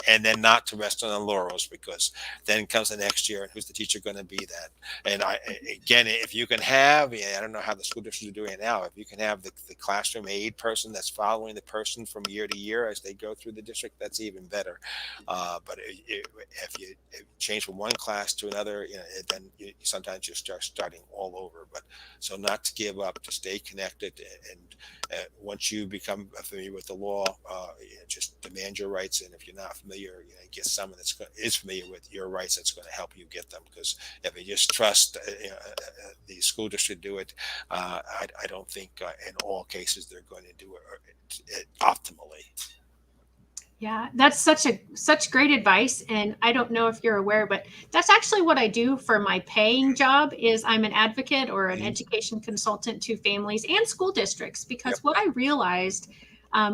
and then not to rest on the laurels, because then comes the next year, and who's the teacher going to be then? And again, if you can have, I don't know how the school districts are doing it now, if you can have the classroom aid person that's following the person from year to year as they go through the district, that's even better. But if you change from one class to another, then sometimes you start starting all over. But so not to give up, to stay connected, and once you become familiar with the law, just demand your rights. And if you're not familiar, get someone that is familiar with your rights that's going to help you get them. Because if you just trust the school district to do it, I don't think in all cases they're going to do it optimally. Yeah, that's such great advice. And I don't know if you're aware, but that's actually what I do for my paying job. Is I'm an advocate or an education consultant to families and school districts, because Yep. what I realized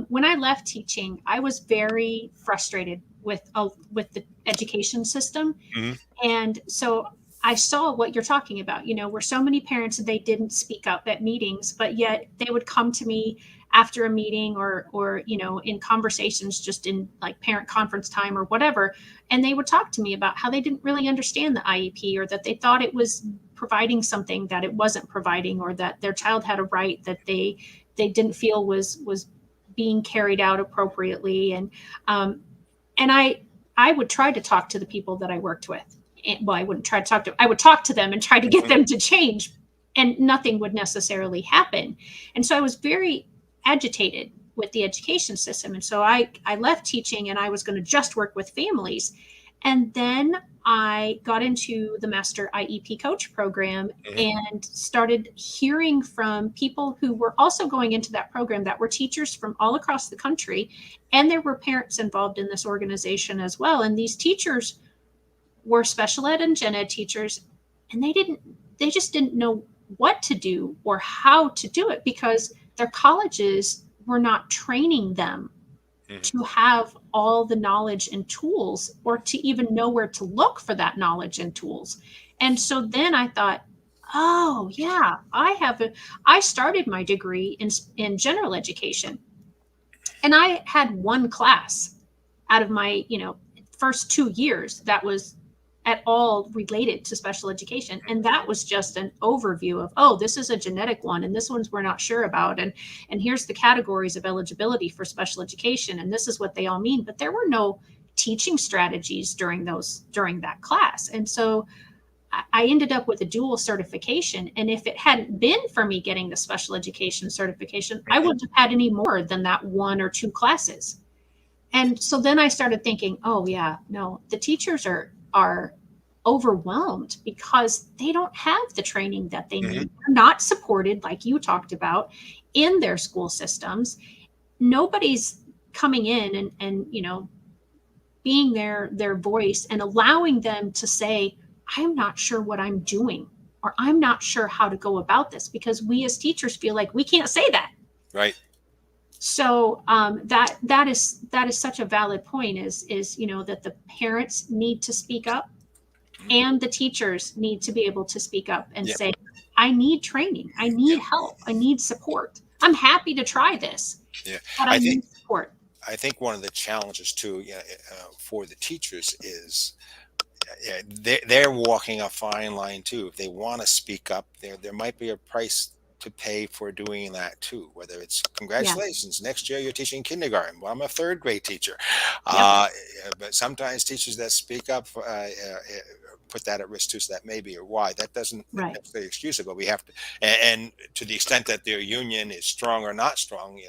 when I left teaching, I was very frustrated with the education system. Mhm. And so I saw what you're talking about, where so many parents, they didn't speak up at meetings, but yet they would come to me after a meeting or in conversations just in like parent conference time or whatever, and they would talk to me about how they didn't really understand the IEP, or that they thought it was providing something that it wasn't providing, or that their child had a right that they didn't feel was being carried out appropriately. And I would try to talk to the people that I worked with. Well, I wouldn't try to talk to, I would talk to them and try to get them to change, and nothing would necessarily happen. And so I was very agitated with the education system. And so I left teaching, and I was going to just work with families. And then I got into the Master IEP Coach program Mhm. and started hearing from people who were also going into that program, that were teachers from all across the country. And there were parents involved in this organization as well. And these teachers were special ed and gen ed teachers, and they just didn't know what to do or how to do it, because their colleges were not training them Mhm. to have all the knowledge and tools, or to even know where to look for that knowledge and tools. And so then I thought, oh yeah, I started my degree in general education, and I had one class out of my first 2 years that was at all related to special education, and that was just an overview of, oh, this is a genetic one, and this one's we're not sure about, and here's the categories of eligibility for special education, and this is what they all mean. But there were no teaching strategies during that class. And so I ended up with a dual certification. And if it hadn't been for me getting the special education certification, I Mhm. wouldn't have had any more than that one or two classes. And so then I started thinking, oh yeah, no, the teachers are overwhelmed because they don't have the training that they Mhm. need. They're not supported, like you talked about, in their school systems. Nobody's coming in and being their voice and allowing them to say, I'm not sure what I'm doing, or I'm not sure how to go about this, because we as teachers feel like we can't say that. Right. So that is such a valid point, is that the parents need to speak up, Mhm. and the teachers need to be able to speak up and Yep. say, I need training, I need Yep. help, I need support, I'm happy to try this, Yeah. but I I think need support. I think one of the challenges too, for the teachers is, yeah, they're walking a fine line too. If they want to speak up, there might be a price to pay for doing that too. Whether it's Yeah. congratulations, next year you're teaching kindergarten. Well, I'm a third grade teacher, Yep. but sometimes teachers that speak up put that at risk too. So that may be or why that doesn't Right. necessarily excuse it, but we have to, and to the extent that their union is strong or not strong,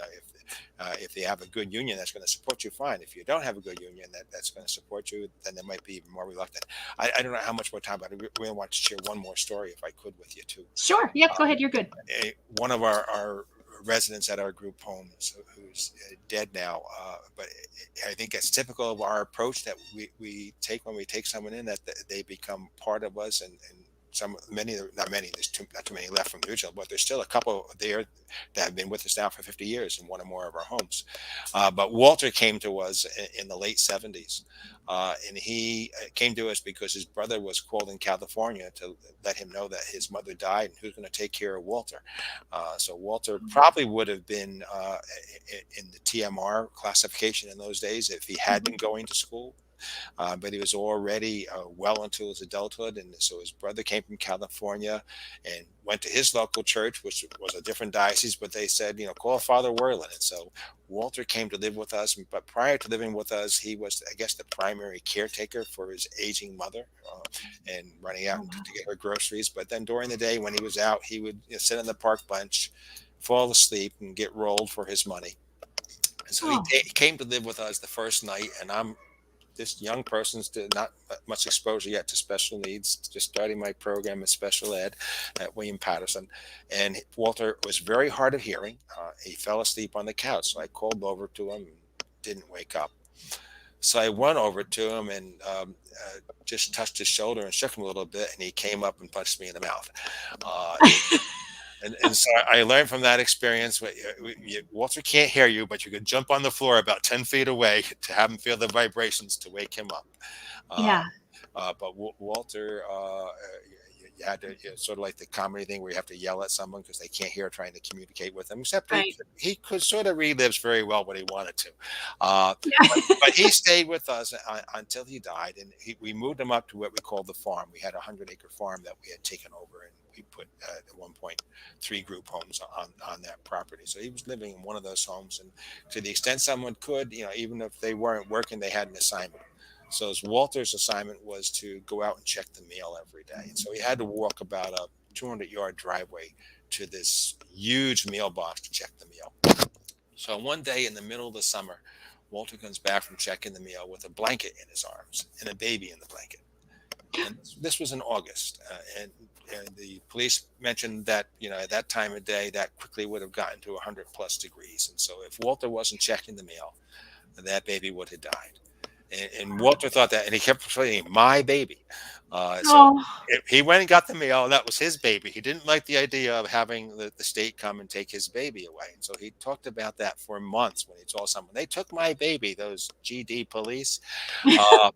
if they have a good union that's going to support you, fine. If you don't have a good union that's going to support you, then they might be even more reluctant. I don't know how much more time, but I really want to share one more story if I could with you too. Sure. Yep. Go Um, ahead. You're good. one of our residents at our group home who's dead now, but I think it's typical of our approach that we take when we take someone in, that they become part of us, and many, not many, not too many left from the original, but there's still a couple there that have been with us now for 50 years in one or more of our homes. But Walter came to us in the late 70s, and he came to us because his brother was called in California to let him know that his mother died and who's going to take care of Walter. So Walter probably would have been in the TMR classification in those days if he had Mhm. been going to school. But he was already well into his adulthood, and so his brother came from California and went to his local church, which was a different diocese. But they said, call Father Werlin, and so Walter came to live with us. But prior to living with us, he was, I guess, the primary caretaker for his aging mother, and running Oh out wow. to get her groceries. But then during the day when he was out, he would sit on the park bench, fall asleep, and get rolled for his money. And so he Oh came to live with us the first night, and I'm this young person's not much exposure yet to special needs, just starting my program in special ed at William Paterson. And Walter was very hard of hearing. He fell asleep on the couch. So I called over to him and didn't wake up. So I went over to him and just touched his shoulder and shook him a little bit. And he came up and punched me in the mouth. Uh, and so I learned from that experience. Walter can't hear you, but you can jump on the floor about 10 feet away to have him feel the vibrations to wake him up. Uh, yeah. but Walter, you had to, sort of like the comedy thing where you have to yell at someone because they can't hear trying to communicate with them. Except Right. he could sort of read lips very well when he wanted to. Yeah. But he stayed with us until he died, and we moved him up to what we called the farm. We had a 100-acre farm that we had taken over, and we put at one point 3 group homes on that property. So he was living in one of those homes, and to the extent someone could, even if they weren't working, they had an assignment. So as Walter's assignment was to go out and check the mail every day, and so he had to walk about a 200-yard driveway to this huge mailbox to check the mail. So one day in the middle of the summer, Walter comes back from checking the mail with a blanket in his arms and a baby in the blanket. And this was in August, and the police mentioned that at that time of day that quickly would have gotten to 100+ degrees, and so if Walter wasn't checking the mail, that baby would have died. And Walter thought that, and he kept saying, "My baby." So Oh, he went and got the mail, and that was his baby. He didn't like the idea of having the state come and take his baby away. And so he talked about that for months when he told someone, "They took my baby, those GD police." Uh,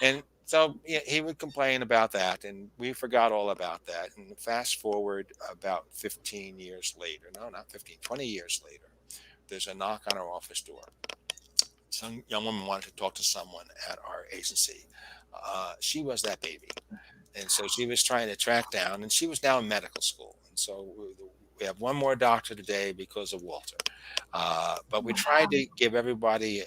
and so he would complain about that, and we forgot all about that. And fast forward about 15 years later, no, not 15, 20 years later, there's a knock on our office door. Some young woman wanted to talk to someone at our agency. She was that baby. And so she was trying to track down, and she was now in medical school. And so we have one more doctor today because of Walter. But we tried to give everybody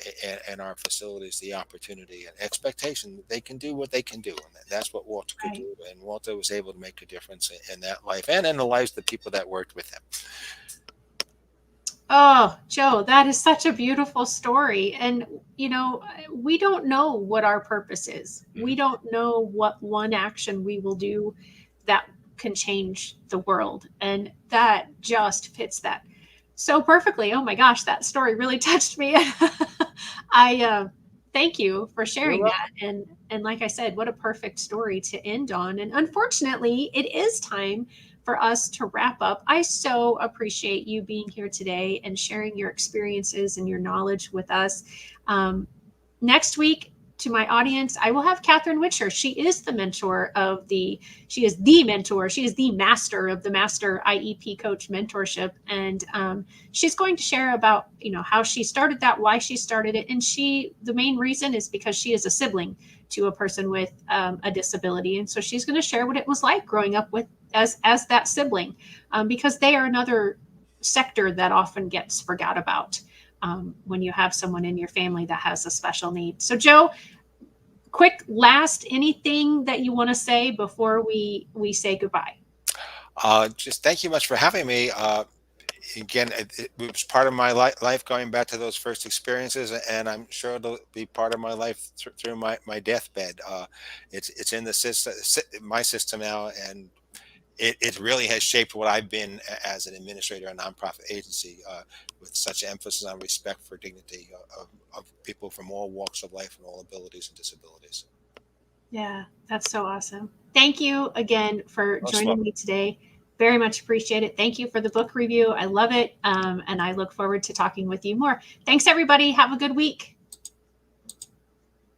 in our facilities the opportunity and expectation that they can do what they can do. And that's what Walter could right. do. And Walter was able to make a difference in that life and in the lives of the people that worked with him. Oh, Joe, that is such a beautiful story. And, we don't know what our purpose is. We don't know what one action we will do that can change the world. And that just fits that so perfectly. Oh my gosh, that story really touched me. I thank you for You're sharing welcome. that. And like I said, what a perfect story to end on. And unfortunately, it is time for us to wrap up. I so appreciate you being here today and sharing your experiences and your knowledge with us. Next week, to my audience, I will have Catherine Witcher. She is the she is the mentor. She is the master of the Master IEP Coach Mentorship. And she's going to share about, how she started that, why she started it. And the main reason is because she is a sibling to a person with a disability. And so she's going to share what it was like growing up with as that sibling, because they are another sector that often gets forgot about when you have someone in your family that has a special need. So Joe, quick last, anything that you want to say before we say goodbye? Just thank you much for having me. Again, it was part of my life going back to those first experiences, and I'm sure it'll be part of my life through my deathbed. It's in the system, my system now, and it really has shaped what I've been as an administrator of a nonprofit agency, with such emphasis on respect for dignity of people from all walks of life and all abilities and disabilities. Yeah, that's so awesome. Thank you again for Most joining welcome. me today. Very much appreciate it. Thank you for the book review. I love it. And I look forward to talking with you more. Thanks, everybody. Have a good week.